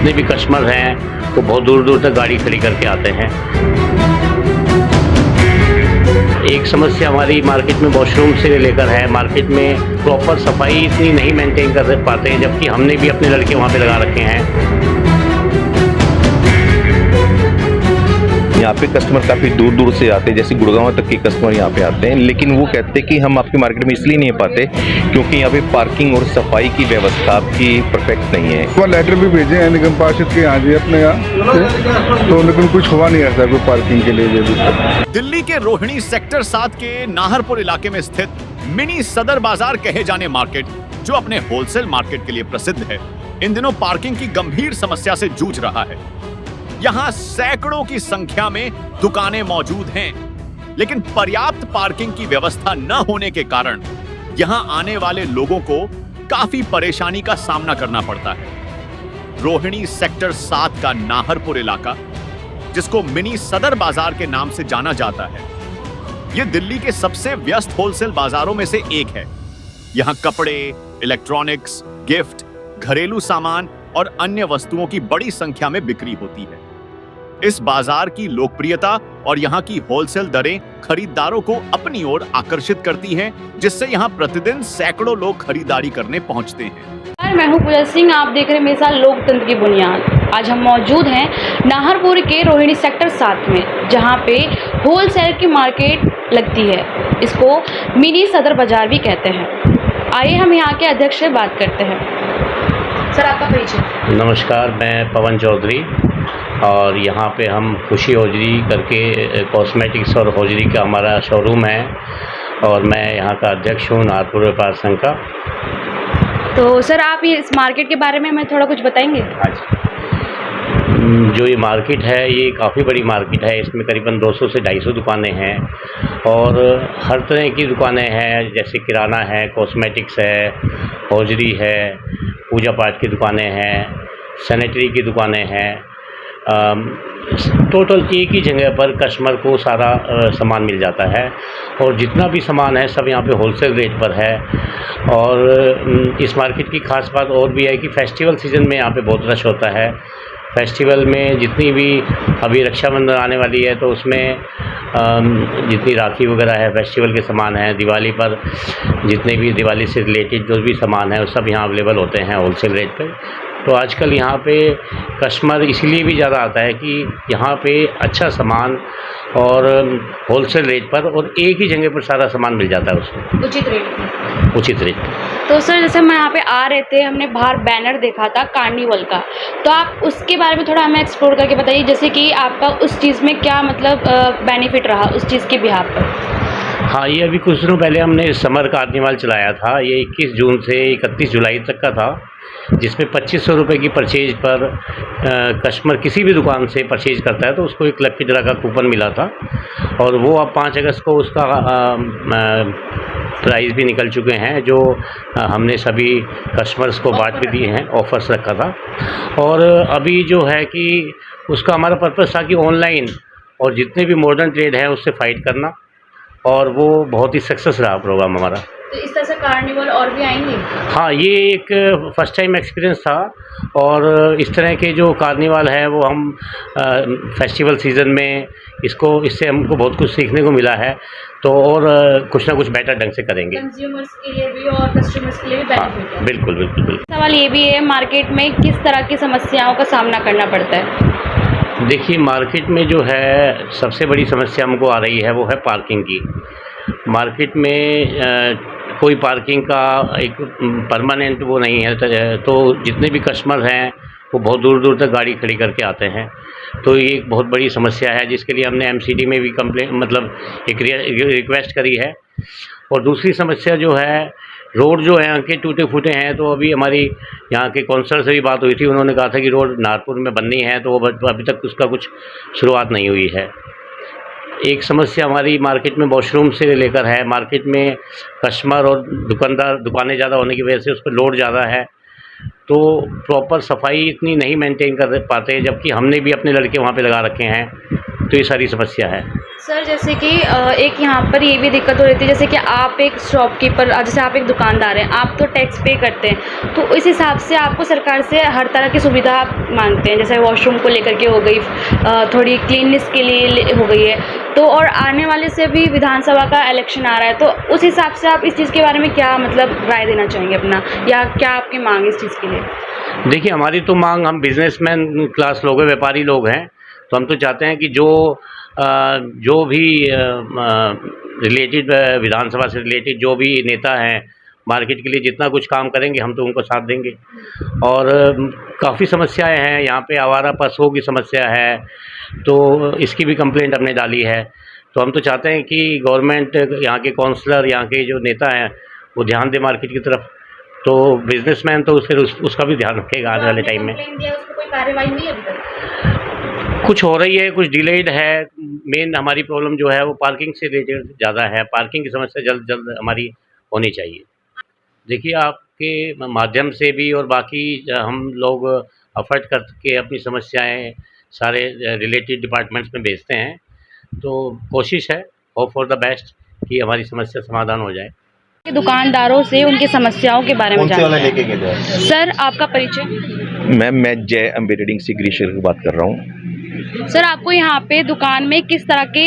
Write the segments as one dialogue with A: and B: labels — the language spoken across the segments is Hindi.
A: जितने भी कस्टमर हैं वो बहुत दूर दूर तक गाड़ी खड़ी करके आते हैं। एक समस्या हमारी मार्केट में वॉशरूम से लेकर है। मार्केट में प्रॉपर सफाई इतनी नहीं मेंटेन कर पाते हैं, जबकि हमने भी अपने लड़के वहाँ पे लगा रखे हैं।
B: यहाँ पे कस्टमर काफ़ी दूर दूर से आते हैं, जैसे गुड़गांव तक के कस्टमर यहाँ पे आते हैं, लेकिन वो कहते हैं कि हम आपकी मार्केट में इसलिए नहीं पाते क्योंकि यहाँ पे पार्किंग और सफाई की व्यवस्था आपकी परफेक्ट नहीं है।
C: वो लेटर भी भेजे हैं निगम पार्षद के यहाँ जी अपने यहाँ से, तो लेकिन कुछ हुआ नहीं ऐसा कोई पार्किंग के लिए भी।
D: दिल्ली के रोहिणी सेक्टर 7 के नाहरपुर इलाके में स्थित मिनी सदर बाजार कहे जाने मार्केट, जो अपने होलसेल मार्केट के लिए प्रसिद्ध है, इन दिनों पार्किंग की गंभीर समस्या से जूझ रहा है। यहाँ सैकड़ों की संख्या में दुकानें मौजूद हैं, लेकिन पर्याप्त पार्किंग की व्यवस्था न होने के कारण यहाँ आने वाले लोगों को काफी परेशानी का सामना करना पड़ता है। रोहिणी सेक्टर 7 का नाहरपुर इलाका, जिसको मिनी सदर बाजार के नाम से जाना जाता है, यह दिल्ली के सबसे व्यस्त होलसेल बाजारों में से एक है। यहाँ कपड़े, इलेक्ट्रॉनिक्स, गिफ्ट, घरेलू सामान और अन्य वस्तुओं की बड़ी संख्या में बिक्री होती है। इस बाजार की लोकप्रियता और यहाँ की होलसेल दरें खरीदारों को अपनी ओर आकर्षित करती हैं, जिससे यहाँ प्रतिदिन सैकड़ों लोग खरीदारी करने पहुँचते हैं।
E: मैं हूँ पूजा सिंह, आप देख रहे हैं मेरे साथ लोकतंत्र की बुनियाद। आज हम मौजूद हैं नाहरपुर के रोहिणी सेक्टर 7 में, जहाँ पे होलसेल की मार्केट लगती है। इसको मिनी सदर बाजार भी कहते हैं। आइए हम यहाँ के अध्यक्ष से बात करते हैं। सर, आपका परिचय।
A: नमस्कार, मैं पवन चौधरी और यहाँ पे हम खुशी हौजरी करके कॉस्मेटिक्स और हौजरी का हमारा शोरूम है और मैं यहाँ का अध्यक्ष हूँ नाहरपुर व्यापार संघ का।
E: तो सर, आप ये इस मार्केट के बारे में हमें थोड़ा कुछ बताएंगे?
A: हाँ जी, जो ये मार्केट है ये काफ़ी बड़ी मार्केट है। इसमें करीबन 200 से 250 दुकानें हैं और हर तरह की दुकानें हैं, जैसे किराना है, कॉस्मेटिक्स है, हौजरी है, पूजा पाठ की दुकानें हैं, सैनिटरी की दुकानें हैं। टोटल एक ही जगह पर कस्टमर को सारा सामान मिल जाता है और जितना भी सामान है सब यहाँ पे होलसेल रेट पर है। और इस मार्केट की खास बात और भी है कि फेस्टिवल सीज़न में यहाँ पे बहुत रश होता है। फेस्टिवल में जितनी भी अभी रक्षाबंधन आने वाली है तो उसमें जितनी राखी वगैरह है, फेस्टिवल के सामान हैं, दिवाली पर जितने भी दिवाली से रिलेटेड जो भी सामान है वो सब यहाँ अवेलेबल होते हैं होलसेल रेट पे। तो आजकल यहाँ पे कस्टमर इसलिए भी ज़्यादा आता है कि यहाँ पे अच्छा सामान और होलसेल रेट पर और एक ही जगह पर सारा सामान मिल जाता है उसको
E: उचित रेट पे।
A: उचित रेट पे।
E: तो सर, जैसे हम यहाँ पे आ रहे थे, हमने बाहर बैनर देखा था कार्निवल का, तो आप उसके बारे में थोड़ा हमें एक्सप्लोर करके बताइए, जैसे कि आपका उस चीज़ में क्या मतलब बेनिफिट रहा उस चीज़ के बिहाफ पर?
A: हाँ, ये अभी कुछ दिनों पहले हमने समर कार्निवल चलाया था। ये 21 जून से 31 जुलाई तक का था, जिसमें 2500 रुपये की परचेज पर कस्टमर किसी भी दुकान से परचेज करता है तो उसको एक लकी ड्रा का कूपन मिला था और वो अब 5 अगस्त को उसका प्राइस भी निकल चुके हैं, जो हमने सभी कस्टमर्स को बांट भी दिए हैं, ऑफर्स रखा था। और अभी जो है कि उसका हमारा पर्पस था कि ऑनलाइन और जितने भी मॉडर्न ट्रेड है उससे फाइट करना, और वो बहुत ही सक्सेस रहा प्रोग्राम हमारा।
E: तो इस तरह से कार्निवल और भी आएंगे?
A: हाँ, ये एक फर्स्ट टाइम एक्सपीरियंस था और इस तरह के जो कार्निवल है वो हम फेस्टिवल सीज़न में इससे हमको बहुत कुछ सीखने को मिला है, तो और कुछ ना कुछ बेटर ढंग से करेंगे।
E: कंज्यूमर्स के लिए भी और कस्टमर्स के लिए भी बेनिफिट है।
A: बिल्कुल बिल्कुल बिल्कुल।
E: सवाल ये भी है, मार्केट में किस तरह की समस्याओं का सामना करना पड़ता है?
A: देखिए, मार्केट में जो है सबसे बड़ी समस्या हमको आ रही है वो है पार्किंग की। मार्केट में कोई पार्किंग का एक परमानेंट वो नहीं है, तो जितने भी कस्टमर हैं वो बहुत दूर दूर तक गाड़ी खड़ी करके आते हैं, तो ये एक बहुत बड़ी समस्या है, जिसके लिए हमने एमसीडी में भी एक रिक्वेस्ट करी है। और दूसरी समस्या जो है, रोड जो है अंके टूटे फूटे हैं, तो अभी हमारी यहाँ के काउंसलर से भी बात हुई थी, उन्होंने कहा था कि रोड नागपुर में बननी है, तो अभी तक उसका कुछ शुरुआत नहीं हुई है। एक समस्या हमारी मार्केट में वॉशरूम से लेकर है। मार्केट में कस्टमर और दुकानें ज़्यादा होने की वजह से उस पर लोड ज़्यादा है, तो प्रॉपर सफाई इतनी नहीं मेंटेन कर पाते, जबकि हमने भी अपने लड़के वहाँ पे लगा रखे हैं, तो ये सारी समस्या है।
E: सर जैसे कि एक यहाँ पर ये भी दिक्कत हो रही थी, जैसे कि आप एक शॉपकीपर, जैसे आप एक दुकानदार हैं, आप तो टैक्स पे करते हैं, तो इस हिसाब से आपको सरकार से हर तरह की सुविधा आप मांगते हैं, जैसे वॉशरूम को लेकर के हो गई, थोड़ी क्लीननेस के लिए हो गई है, तो और आने वाले से भी विधानसभा का इलेक्शन आ रहा है, तो उस हिसाब से आप इस चीज़ के बारे में क्या मतलब राय देना चाहेंगे अपना, या क्या आपकी मांग इस चीज़ के लिए?
A: देखिए, हमारी तो मांग, हम बिजनेसमैन क्लास लोग हैं, व्यापारी लोग हैं, तो हम तो चाहते हैं कि जो भी रिलेटेड विधानसभा से रिलेटेड जो भी नेता हैं, मार्केट के लिए जितना कुछ काम करेंगे हम तो उनको साथ देंगे। और काफ़ी समस्याएं हैं यहाँ पे, आवारा पशुओं की समस्या है, तो इसकी भी कंप्लेंट हमने डाली है। तो हम तो चाहते हैं कि गवर्नमेंट, यहाँ के काउंसलर, यहाँ के जो नेता हैं, वो ध्यान दे मार्केट की तरफ। तो बिजनेसमैन तो फिर उसका भी ध्यान रखेगा आने वाले टाइम में।
E: कोई कार्रवाई नहीं अभी तक?
A: कुछ हो रही है, कुछ डिलेड है। मेन हमारी प्रॉब्लम जो है वो पार्किंग से रिलेटेड ज़्यादा है, पार्किंग की समस्या जल्द जल्द हमारी होनी चाहिए। देखिए, आपके माध्यम से भी और बाकी हम लोग एफर्ट करके अपनी समस्याएं सारे रिलेटेड डिपार्टमेंट्स में भेजते हैं, तो कोशिश है, होप फॉर द बेस्ट, कि हमारी समस्या समाधान हो जाए।
E: दुकानदारों से उनकी समस्याओं के बारे में जानते हैं। सर आपका परिचय?
B: मैं जय अम्बे ट्रेडिंग से गिरीश की बात कर रहा हूँ।
E: सर आपको यहाँ पे दुकान में किस तरह की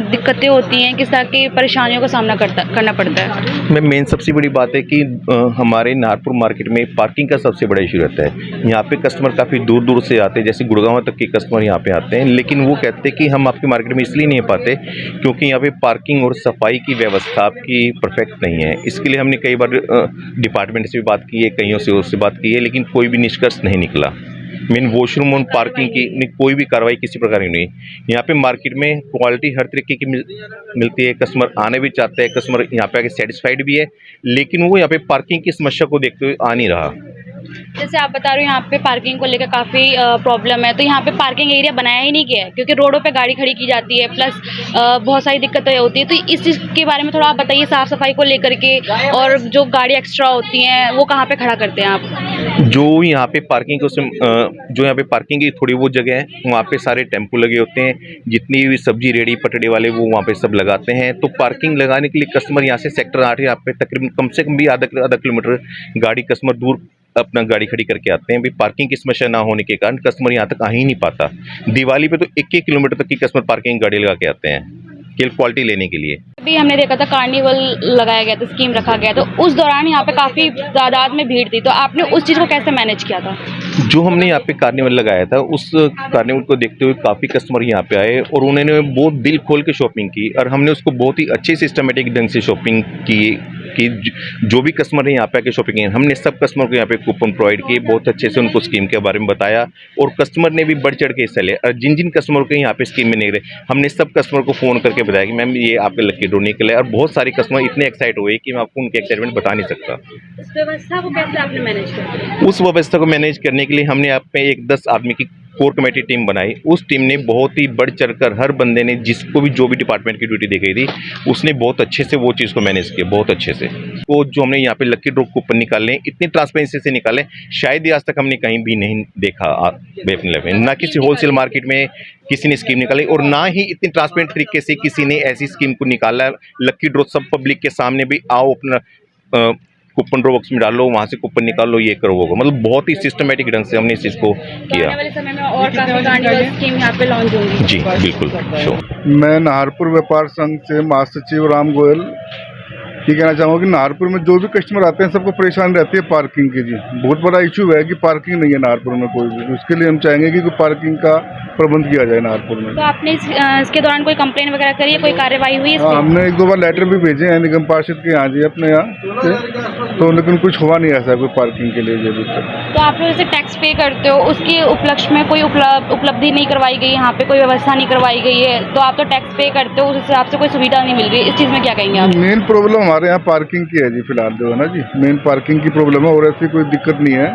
E: दिक्कतें होती हैं, किस तरह की परेशानियों का सामना करना पड़ता है?
B: मेन सबसे बड़ी बात है कि हमारे नाहरपुर मार्केट में पार्किंग का सबसे बड़ा इशू रहता है। यहाँ पे कस्टमर काफ़ी दूर दूर से आते हैं, जैसे गुड़गांव तक के कस्टमर यहाँ पे आते हैं, लेकिन वो कहते हैं कि हम आपके मार्केट में इसलिए नहीं पाते क्योंकि यहाँ पे पार्किंग और सफाई की व्यवस्था आपकी परफेक्ट नहीं है। इसके लिए हमने कई बार डिपार्टमेंट से भी बात की है, कईयों से उससे बात की है, लेकिन कोई भी निष्कर्ष नहीं निकला। मेन वॉशरूम और पार्किंग की कोई भी कार्रवाई किसी प्रकार की नहीं। यहाँ पे मार्केट में क्वालिटी हर तरीके की मिलती है, कस्टमर आने भी चाहते हैं, कस्टमर यहाँ पे आके सेटिस्फाइड भी है, लेकिन वो यहाँ पे पार्किंग की समस्या को देखते हुए आ नहीं रहा।
E: जैसे आप बता रहे हो यहाँ पे पार्किंग को लेकर काफ़ी प्रॉब्लम है, तो यहाँ पे पार्किंग एरिया बनाया ही नहीं गया है, क्योंकि रोडों पे गाड़ी खड़ी की जाती है, प्लस बहुत सारी दिक्कतें होती है। तो इस चीज़ के बारे में थोड़ा आप बताइए, साफ़ सफाई को लेकर के, और जो गाड़ी एक्स्ट्रा होती हैं वो कहाँ पे खड़ा करते हैं आप?
B: जो यहाँ पे पार्किंग जो यहाँ पे पार्किंग की थोड़ी बहुत जगह है, वहाँ पे सारे टेम्पो लगे होते हैं, जितनी भी सब्जी रेडी पटड़े वाले वो वहाँ पे सब लगाते हैं। तो पार्किंग लगाने के लिए कस्टमर यहाँ से सेक्टर 8 यहाँ पे तकरीबन कम से कम भी आधा किलोमीटर गाड़ी कस्टमर दूर अपना गाड़ी खड़ी करके आते हैं। भी पार्किंग की समस्या ना होने के कारण कस्टमर यहाँ तक आ ही नहीं पाता। दिवाली पे तो 1-1 किलोमीटर तक की कस्टमर पार्किंग गाड़ी लगा के आते हैं केवल क्वालिटी लेने के लिए।
E: अभी हमने देखा था कार्निवल लगाया गया था, स्कीम रखा गया, तो उस दौरान यहाँ पे काफ़ी तादाद में भीड़ थी, तो आपने उस चीज़ को कैसे मैनेज किया था?
B: जो हमने यहाँ पे कार्निवल लगाया था, उस कार्निवल को देखते हुए काफ़ी कस्टमर यहाँ पे आए और उन्होंने बहुत दिल खोल के शॉपिंग की, और हमने उसको बहुत ही अच्छे सिस्टमेटिक ढंग से शॉपिंग की जो भी कस्टमर ने यहाँ पे आके शॉपिंग की, हमने सब कस्टमर को यहाँ पे कूपन प्रोवाइड किए, बहुत अच्छे से उनको स्कीम के बारे में बताया, और कस्टमर ने भी बढ़ चढ़ के हिस्सा लिया। और जिन कस्टमर को यहाँ पे स्कीम में नहीं रहे, हमने सब कस्टमर को फ़ोन करके बताया कि मैम ये आपके लकी ड्रॉ निकला है, और बहुत सारे कस्टमर इतने एक्साइट हुए कि मैं आपको उनके एक्साइटमेंट बता नहीं सकता।
E: उस व्यवस्था को कैसे आपने मैनेज किया?
B: उस व्यवस्था को मैनेज करने के लिए हमने यहाँ पे एक 10 आदमी की कोर कमेटी टीम बनाई। उस टीम ने बहुत ही बढ़ चढ़कर, हर बंदे ने जिसको भी जो भी डिपार्टमेंट की ड्यूटी दी गई थी, उसने बहुत अच्छे से वो चीज़ को मैनेज किया, बहुत अच्छे से। वो जो हमने यहाँ पे लकी ड्रॉ कूपन निकाले, इतनी ट्रांसपेरेंसी से निकाले, शायद ही आज तक हमने कहीं भी नहीं देखा अपने लेवल में। ना किसी होलसेल मार्केट में किसी ने स्कीम निकाली, और ना ही इतनी ट्रांसपेरेंट तरीके से किसी ने ऐसी स्कीम को निकाला। लकी ड्रॉ सब पब्लिक के सामने भी, आओ अपना कूपन ड्रॉ बॉक्स में डालो, वहाँ से कूपन निकाल लो, ये करो वो, मतलब बहुत ही सिस्टमेटिक ढंग से हमने इस चीज़ को किया।
E: आने वाले समय में और काफ़ी कार्निवल स्कीम यहाँ पे लॉन्च होंगी।
B: जी बिल्कुल, श्योर।
C: मैं नाहरपुर व्यापार संघ से महासचिव राम गोयल ये कहना चाहूँगा कि नाहरपुर में जो भी कस्टमर आते हैं सबको परेशानी रहती है पार्किंग की। जी बहुत बड़ा इशू है कि पार्किंग नहीं है नाहरपुर में कोई भी, उसके लिए हम चाहेंगे कि पार्किंग का प्रबंध किया जाए नाहरपुर में।
E: तो आपने इसके दौरान कोई कंप्लेन वगैरह करी है, कोई कार्रवाई हुई है?
C: हाँ, हमने 1-2 बार लेटर भी भेजे हैं निगम पार्षद के यहाँ जी अपने यहाँ से, तो लेकिन कुछ हुआ नहीं ऐसा कोई पार्किंग के लिए अभी तक।
E: तो आप लोग जैसे टैक्स पे करते हो, उसके उपलक्ष्य में कोई उपलब्धि नहीं करवाई गई, यहाँ पे कोई व्यवस्था नहीं करवाई गई है, तो आप तो टैक्स पे करते हो, उस हिसाब से कोई सुविधा नहीं मिल रही, इस चीज़ में क्या कहेंगे आप?
C: मेन प्रॉब्लम हमारे यहाँ पार्किंग की है जी, फिलहाल जो है ना जी, मेन पार्किंग की प्रॉब्लम है, और ऐसी कोई दिक्कत नहीं है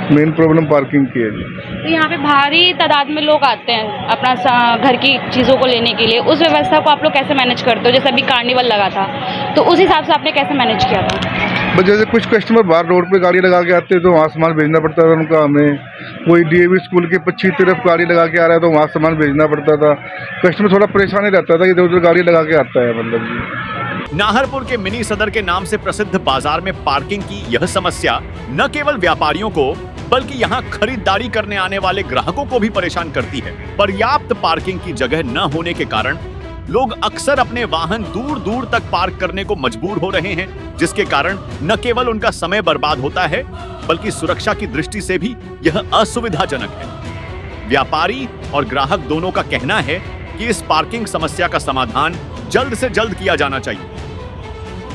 C: मेन प्रॉब्लम पार्किंग की है जी।
E: तो यहाँ पे भारी तादाद में लोग आते हैं अपना घर की चीज़ों को लेने के लिए, उस व्यवस्था को आप लोग कैसे मैनेज करते हो? जैसे अभी कार्निवल लगा था तो उस हिसाब से आपने कैसे मैनेज किया था?
C: बस जैसे कुछ कस्टमर बाहर रोड पे गाड़ी लगा के आते हैं तो वहाँ सामान भेजना पड़ता था उनका हमें। कोई डीएवी स्कूल के पीछे तरफ गाड़ी लगा के आ रहा है तो वहाँ सामान भेजना पड़ता था। कस्टमर थोड़ा परेशान ही रहता था कि इधर उधर गाड़ी लगा के आता है मतलब जी।
D: नाहरपुर के मिनी सदर के नाम से प्रसिद्ध बाजार में पार्किंग की यह समस्या न केवल व्यापारियों को बल्कि यहाँ खरीदारी करने आने वाले ग्राहकों को भी परेशान करती है। पर्याप्त पार्किंग की जगह न होने के कारण लोग अक्सर अपने वाहन दूर दूर तक पार्क करने को मजबूर हो रहे हैं, जिसके कारण न केवल उनका समय बर्बाद होता है बल्कि सुरक्षा की दृष्टि से भी यह असुविधाजनक है। व्यापारी और ग्राहक दोनों का कहना है कि इस पार्किंग समस्या का समाधान जल्द से जल्द किया जाना चाहिए।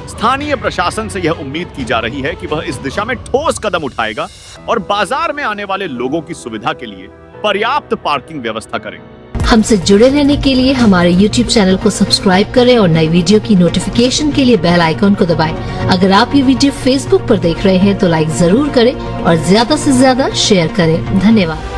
D: स्थानीय प्रशासन से यह उम्मीद की जा रही है कि वह इस दिशा में ठोस कदम उठाएगा और बाजार में आने वाले लोगों की सुविधा के लिए पर्याप्त पार्किंग व्यवस्था करेगा।
F: हमसे जुड़े रहने के लिए हमारे YouTube चैनल को सब्सक्राइब करें और नई वीडियो की नोटिफिकेशन के लिए बेल आइकॉन को दबाएं। अगर आप ये वीडियो Facebook पर देख रहे हैं तो लाइक जरूर करें और ज्यादा से ज्यादा शेयर करें। धन्यवाद।